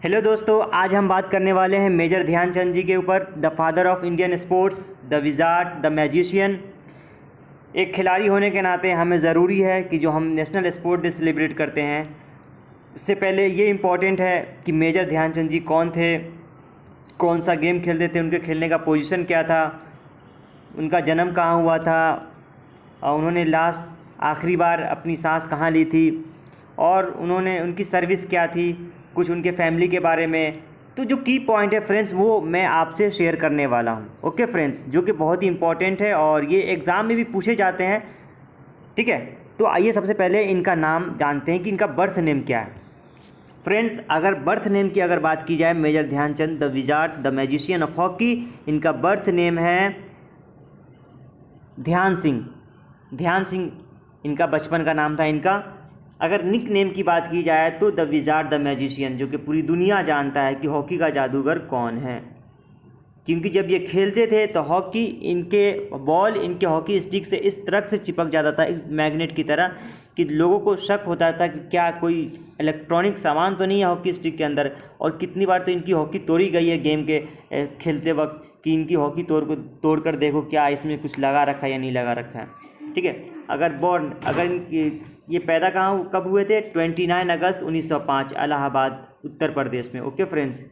Hello दोस्तों, आज हम बात करने वाले हैं मेजर ध्यानचंद जी के ऊपर, the father of Indian sports, the wizard, the magician. एक खिलाड़ी होने के नाते हमें ज़रूरी है कि जो हम नेशनल स्पोर्ट डे सेलिब्रेट करते हैं उससे पहले ये इम्पॉर्टेंट है कि मेजर ध्यानचंद जी कौन थे, कौन सा गेम खेलते थे, उनके खेलने का पोजीशन क्या था, उनका जन्म कहाँ हुआ था, और उन्होंने लास्ट आखिरी बार अपनी सांस कहाँ ली थी, और उन्होंने उनकी सर्विस क्या थी, कुछ उनके फैमिली के बारे में। तो जो की पॉइंट है फ्रेंड्स, वो मैं आपसे शेयर करने वाला हूँ। ओके फ्रेंड्स, जो कि बहुत ही इंपॉर्टेंट है और ये एग्ज़ाम में भी पूछे जाते हैं। ठीक है, तो आइए सबसे पहले इनका नाम जानते हैं कि इनका बर्थ नेम क्या है। फ्रेंड्स, अगर बर्थ नेम की अगर बात की जाए, major Dhyan Chand the wizard the magician of hockey, इनका बर्थ नेम है ध्यान सिंह। ध्यान सिंह इनका बचपन का नाम था इनका। अगर निक नेम की बात की जाए तो द विजार्ड द मैजिशियन, जो कि पूरी दुनिया जानता है कि हॉकी का जादूगर कौन है, क्योंकि जब ये खेलते थे तो हॉकी इनके बॉल इनके हॉकी स्टिक से इस तरह से चिपक जाता था, इस मैग्नेट की तरह, कि लोगों को शक होता था कि क्या कोई इलेक्ट्रॉनिक सामान तो नहीं है हॉकी स्टिक के अंदर। और कितनी बार तो इनकी हॉकी तोड़ी गई है गेम के खेलते वक्त, कि इनकी हॉकी तोड़ कर देखो क्या इसमें कुछ लगा रखा है या नहीं लगा रखा है। ठीक है, अगर ये पैदा कब हुए थे? 29 अगस्त 1905 इलाहाबाद उत्तर प्रदेश में। ओके फ्रेंड्स,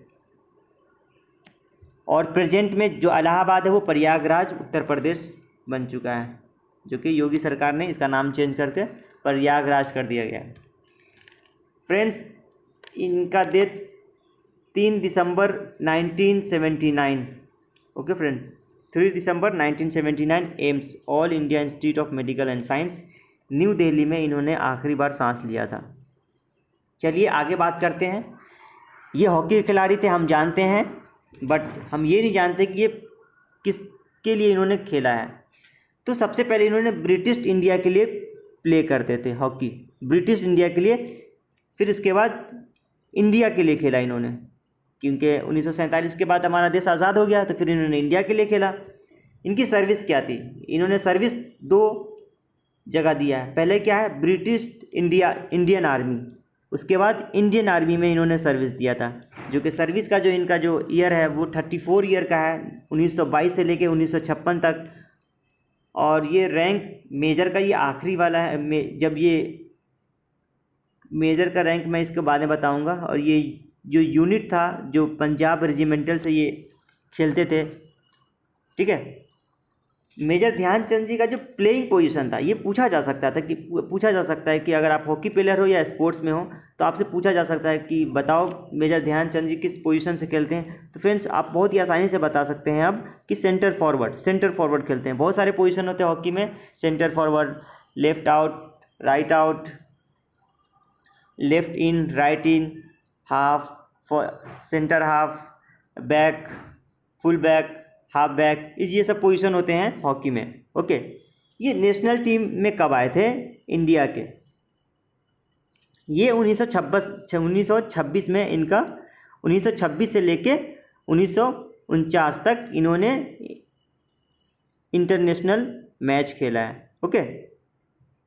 और प्रेजेंट में जो इलाहाबाद है वो प्रयागराज उत्तर प्रदेश बन चुका है, जो कि योगी सरकार ने इसका नाम चेंज करके प्रयागराज कर दिया गया है। फ्रेंड्स, इनका death 3 December 1979। Okay friends, 3 December 1979 AIIMS all India institute of medical and science, new Delhi में इन्होंने आखिरी बार सांस लिया था। चलिए आगे बात करते हैं। ये हॉकी के खिलाड़ी थे, हम जानते हैं, बट हम ये नहीं जानते कि ये किसके लिए इन्होंने खेला है। तो सबसे पहले इन्होंने ब्रिटिश इंडिया के लिए प्ले करते थे हॉकी, ब्रिटिश इंडिया के लिए। फिर इसके बाद इंडिया के लिए खेला इन्होंने, क्योंकि 1947 के बाद हमारा देश आज़ाद हो गया, तो फिर इन्होंने इंडिया के लिए खेला। इनकी सर्विस क्या थी? इन्होंने सर्विस 2 जगह दिया है। पहले क्या है? ब्रिटिश इंडियन आर्मी, उसके बाद इंडियन आर्मी में इन्होंने सर्विस दिया था, जो कि सर्विस का जो इनका जो ईयर है वो 34 ईयर का है, 1922 से लेके 1956 तक। और ये रैंक मेजर का ये आखिरी वाला है, जब ये मेजर का रैंक मैं इसके बाद में बताऊंगा। और ये जो यूनिट था, जो पंजाब रेजिमेंटल से ये खेलते थे। ठीक है, मेजर ध्यानचंद जी का जो प्लेइंग पोजीशन था, ये पूछा जा सकता है कि अगर आप हॉकी प्लेयर हो या स्पोर्ट्स में हो तो आपसे पूछा जा सकता है कि बताओ मेजर ध्यानचंद जी किस पोजीशन से खेलते हैं। तो फ्रेंड्स, आप बहुत ही आसानी से बता सकते हैं अब कि सेंटर फॉरवर्ड खेलते हैं। बहुत सारे पोजीशन होते हैं हॉकी में, centre forward, left out, right out, left in, right in, half, centre half, back, full back, half back, ये सब पोजीशन होते हैं हॉकी में। ओके, ये नेशनल टीम में कब आए थे इंडिया के? ये 1926 में इनका 1926 से लेके 1949 तक इन्होंने इंटरनेशनल मैच खेला है। ओके,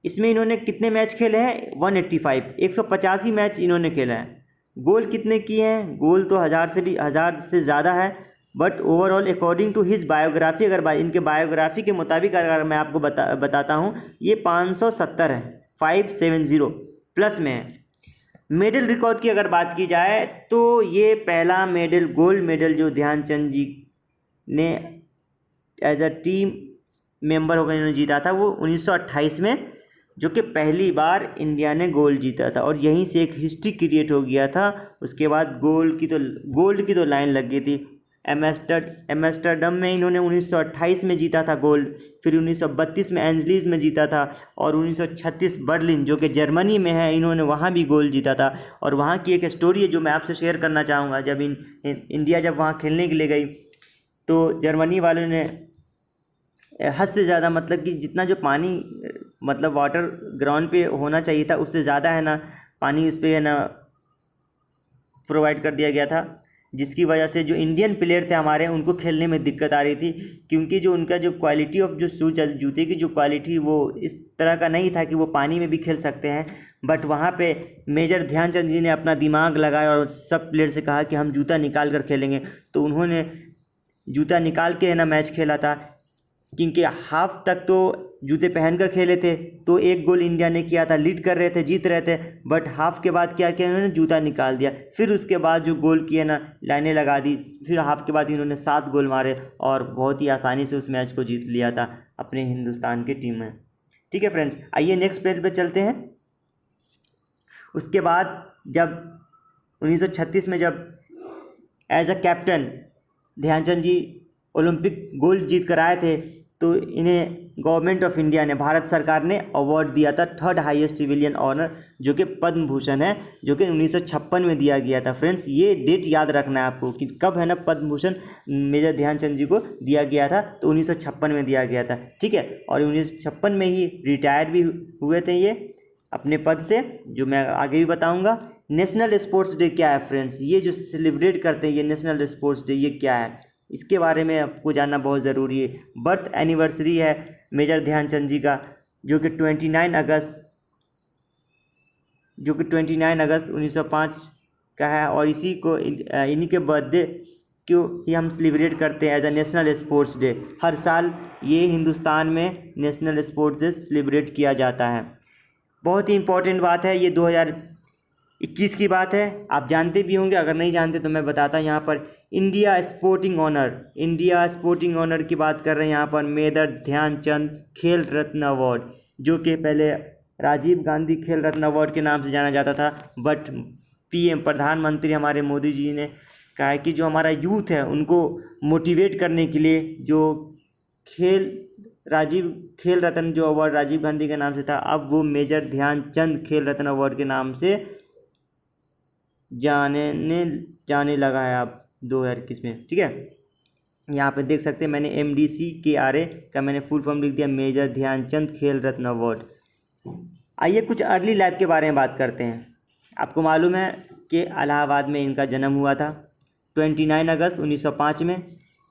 इसमें इन्होंने कितने मैच खेले हैं? 185 मैच इन्होंने खेला है। गोल कितने किए हैं? गोल तो 1000 से ज़्यादा है, but overall according to his biography, अगर इनके बायोग्राफी के मुताबिक अगर मैं आपको बताता हूँ, ये 570 है, 570 प्लस में है। मेडल रिकॉर्ड की अगर बात की जाए तो ये पहला मेडल, गोल्ड मेडल, जो ध्यानचंद जी ने एज अ टीम मेंबर होकर इन्होंने जीता था, वो 1928 में, जो कि पहली बार इंडिया ने गोल्ड जीता था। और यहीं से एक हिस्ट्री क्रिएट हो गया था। उसके बाद गोल्ड की तो लाइन लग गई थी। एम्स्टर्डम में इन्होंने 1928 में जीता था गोल्ड, फिर 1932 में एंजलीज में जीता था, और 1936 बर्लिन, जो कि जर्मनी में है, इन्होंने वहाँ भी गोल्ड जीता था। और वहाँ की एक स्टोरी है जो मैं आपसे शेयर करना चाहूँगा। जब इंडिया जब वहाँ खेलने के लिए गई तो जर्मनी वालों ने हद से ज़्यादा, मतलब कि जितना जो पानी, मतलब वाटर ग्राउंड पे होना चाहिए था, उससे ज़्यादा है ना पानी उस पर है ना प्रोवाइड कर दिया गया था, जिसकी वजह से जो इंडियन प्लेयर थे हमारे, उनको खेलने में दिक्कत आ रही थी, क्योंकि जो उनका जो क्वालिटी ऑफ जो जूते की जो क्वालिटी, वो इस तरह का नहीं था कि वो पानी में भी खेल सकते हैं। बट वहाँ पे मेजर ध्यानचंद जी ने अपना दिमाग लगाया और सब प्लेयर से कहा कि हम जूता निकाल कर खेलेंगे। तो उन्होंने जूता निकाल के है ना मैच खेला था, क्योंकि हाफ तक तो जूते पहन कर खेले थे। तो एक गोल इंडिया ने किया था, लीड कर रहे थे, जीत रहे थे, बट हाफ के बाद क्या किया इन्होंने, जूता निकाल दिया। फिर उसके बाद जो गोल किए ना, लाइनें लगा दी, फिर हाफ के बाद इन्होंने 7 गोल मारे और बहुत ही आसानी से उस मैच को जीत लिया था अपने हिंदुस्तान की टीम में। ठीक है फ्रेंड्स, आइए नेक्स्ट पेज पे चलते हैं। उसके बाद जब 1936 में जब as a captain Dhyanchand ji Olympic gold जीत कर आए थे, तो इन्हें गवर्नमेंट ऑफ इंडिया ने, भारत सरकार ने अवार्ड दिया था, 3rd हाईएस्ट सिविलियन ऑनर, जो कि पद्म भूषण है, जो कि 1956 में दिया गया था। फ्रेंड्स, ये डेट याद रखना है आपको कि कब है ना पद्म भूषण मेजर ध्यानचंद जी को दिया गया था, तो 1956 में दिया गया था। ठीक है, और 1956 में ही रिटायर भी हुए थे ये अपने पद से, जो मैं आगे भी बताऊँगा। नेशनल स्पोर्ट्स डे क्या है फ्रेंड्स, ये जो सेलिब्रेट करते हैं ये नेशनल स्पोर्ट्स डे, ये क्या है, इसके बारे में आपको जानना बहुत ज़रूरी है। बर्थ एनिवर्सरी है मेजर ध्यानचंद जी का, जो कि 29 अगस्त 1905 का है, और इसी को इन्हीं के बर्थडे को ही हम सेलिब्रेट करते हैं as a national sports day. हर साल ये हिंदुस्तान में नेशनल स्पोर्ट्स डे सेलिब्रेट किया जाता है। बहुत ही इम्पोर्टेंट बात है, ये 2021 की बात है, आप जानते भी होंगे, अगर नहीं जानते तो मैं बताता यहाँ पर। इंडिया स्पोर्टिंग ऑनर की बात कर रहे हैं यहाँ पर, मेजर ध्यानचंद खेल रत्न अवार्ड, जो कि पहले राजीव गांधी खेल रत्न अवार्ड के नाम से जाना जाता था, बट पीएम प्रधानमंत्री हमारे मोदी जी ने कहा है कि जो हमारा यूथ है उनको मोटिवेट करने के लिए जो खेल रत्न जो अवार्ड राजीव गांधी के नाम से था, अब वो मेजर ध्यानचंद खेल रत्न अवार्ड के नाम से जाने लगा है अब 2021 में। ठीक है, यहाँ पे देख सकते हैं मैंने MDCKRA का मैंने फुल फॉर्म लिख दिया, मेजर ध्यानचंद खेल रत्न अवार्ड। आइए कुछ अर्ली लाइफ के बारे में बात करते हैं। आपको मालूम है कि इलाहाबाद में इनका जन्म हुआ था 29 अगस्त 1905 में।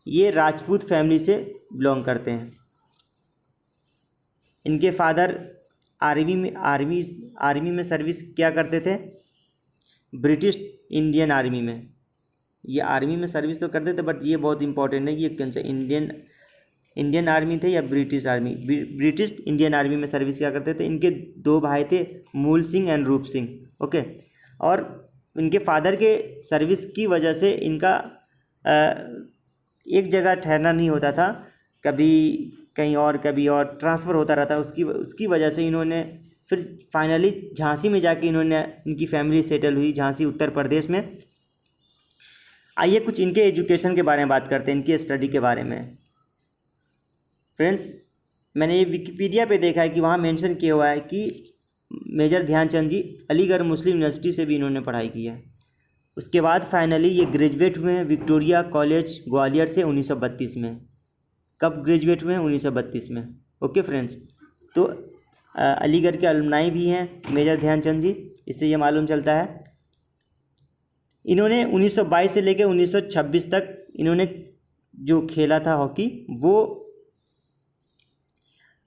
ये राजपूत फैमिली से बिलोंग करते हैं। इनके फादर आर्मी में सर्विस क्या करते थे, ब्रिटिश इंडियन आर्मी में। ये आर्मी में सर्विस तो करते थे, बट ये बहुत इंपॉर्टेंट है कि ये कौन सा इंडियन आर्मी थे या British army. British Indian army में सर्विस क्या करते थे। इनके 2 भाई थे, मूल सिंह एंड रूप सिंह। ओके, और इनके फादर के सर्विस की वजह से इनका एक जगह ठहरना नहीं होता था, कभी कहीं और कभी और ट्रांसफ़र होता रहता। उसकी वजह से इन्होंने फिर फाइनली झांसी में जाके इनकी फैमिली सेटल हुई, झांसी उत्तर प्रदेश में। आइए कुछ इनके एजुकेशन के बारे में बात करते हैं, इनकी स्टडी के बारे में। फ्रेंड्स, मैंने ये विकिपीडिया पे देखा है कि वहाँ मेंशन किया हुआ है कि मेजर ध्यानचंद जी अलीगढ़ मुस्लिम यूनिवर्सिटी से भी इन्होंने पढ़ाई की है। उसके बाद फाइनली ये ग्रेजुएट हुए हैं विक्टोरिया कॉलेज ग्वालियर से 1932 में। कब ग्रेजुएट हुए हैं, 1932 में। ओके फ्रेंड्स, तो अलीगढ़ के अलुमनाई भी हैं मेजर ध्यानचंद जी, इससे ये मालूम चलता है। इन्होंने 1922 से लेकर 1926 तक इन्होंने जो खेला था हॉकी, वो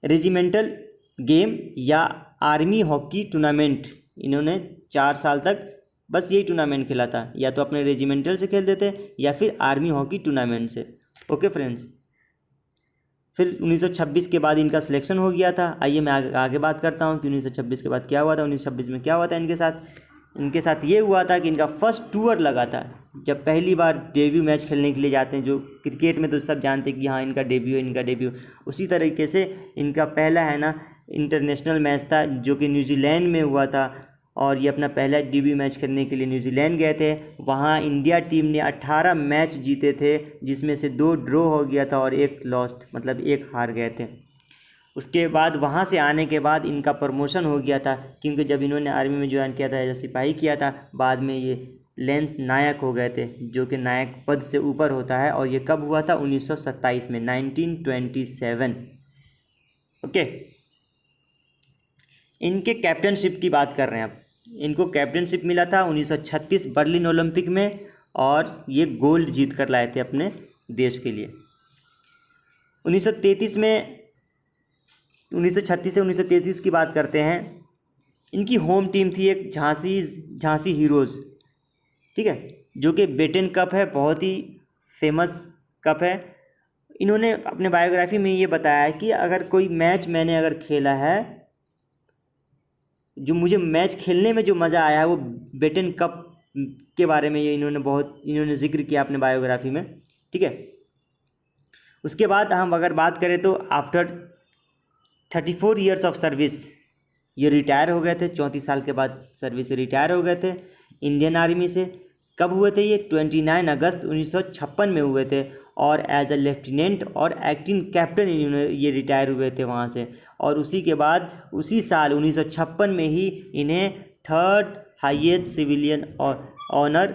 रेजिमेंटल गेम या आर्मी हॉकी टूर्नामेंट, इन्होंने 4 साल तक बस यही टूर्नामेंट खेला था, या तो अपने रेजिमेंटल से खेलते थे या फिर आर्मी हॉकी टूर्नामेंट से। ओके फ्रेंड्स, फिर 1926 के बाद इनका सिलेक्शन हो गया था। आइए मैं आगे बात करता हूँ कि 1926 के बाद क्या हुआ था। 1926 में क्या हुआ था इनके साथ ये हुआ था कि इनका फर्स्ट टूर लगा था, जब पहली बार डेब्यू मैच खेलने के लिए जाते हैं। जो क्रिकेट में तो सब जानते हैं कि हाँ इनका डेब्यू, उसी तरीके से इनका पहला है ना इंटरनेशनल मैच था, जो कि न्यूजीलैंड में हुआ था, और ये अपना पहला डेब्यू मैच खेलने के लिए न्यूजीलैंड गए थे। वहाँ इंडिया टीम ने 18 मैच जीते थे, जिसमें से 2 ड्रॉ हो गया था और 1 लॉस्ट, मतलब 1 हार गए थे। उसके बाद वहाँ से आने के बाद इनका प्रमोशन हो गया था, क्योंकि जब इन्होंने आर्मी में ज्वाइन किया था एज सिपाही किया था, बाद में ये लेंस नायक हो गए थे, जो कि नायक पद से ऊपर होता है। और ये कब हुआ था, 1927 में, 1927। ओके, इनके कैप्टनशिप की बात कर रहे हैं अब। इनको कैप्टनशिप मिला था 1936 बर्लिन ओलंपिक में, और ये गोल्ड जीत कर लाए थे अपने देश के लिए। 1933 से 1933 की बात करते हैं, इनकी होम टीम थी एक झांसी हीरोज़, ठीक है, जो कि बेटन कप है, बहुत ही फेमस कप है। इन्होंने अपने बायोग्राफी में ये बताया है कि अगर कोई मैच मैंने अगर खेला है, जो मुझे मैच खेलने में जो मज़ा आया है वो बेटन कप के बारे में ये इन्होंने जिक्र किया अपने बायोग्राफी में, ठीक है। उसके बाद हम अगर बात करें तो आफ्टर 34 ईयर्स ऑफ सर्विस ये रिटायर हो गए थे। 34 साल के बाद सर्विस से रिटायर हो गए थे इंडियन आर्मी से। कब हुए थे ये? 29 अगस्त 1956 में हुए थे, और एज अ लेफ्टिनेंट और एक्टिंग कैप्टन ये रिटायर हुए थे वहाँ से। और उसी के बाद उसी साल 1956 में ही इन्हें third highest civilian honour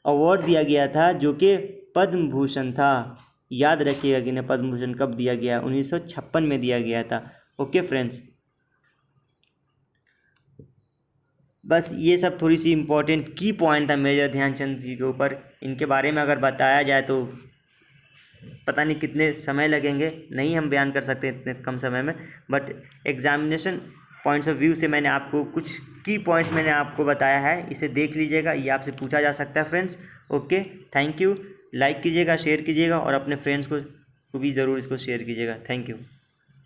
award दिया गया था, जो कि पद्म भूषण था। याद रखिएगा कि इन्हें पद्म भूषण कब दिया गया? 1956 में दिया गया था। ओके फ्रेंड्स, बस ये सब थोड़ी सी इम्पोर्टेंट की पॉइंट था मेजर ध्यानचंद जी के ऊपर। इनके बारे में अगर बताया जाए तो पता नहीं कितने समय लगेंगे, नहीं हम बयान कर सकते इतने कम समय में, but examination points of view से मैंने आपको कुछ की पॉइंट्स मैंने आपको बताया है, इसे देख लीजिएगा, ये आपसे पूछा जा सकता है friends. Okay, thank you. Like कीजिएगा, शेयर कीजिएगा, और अपने फ्रेंड्स को भी ज़रूर इसको शेयर कीजिएगा। Thank you.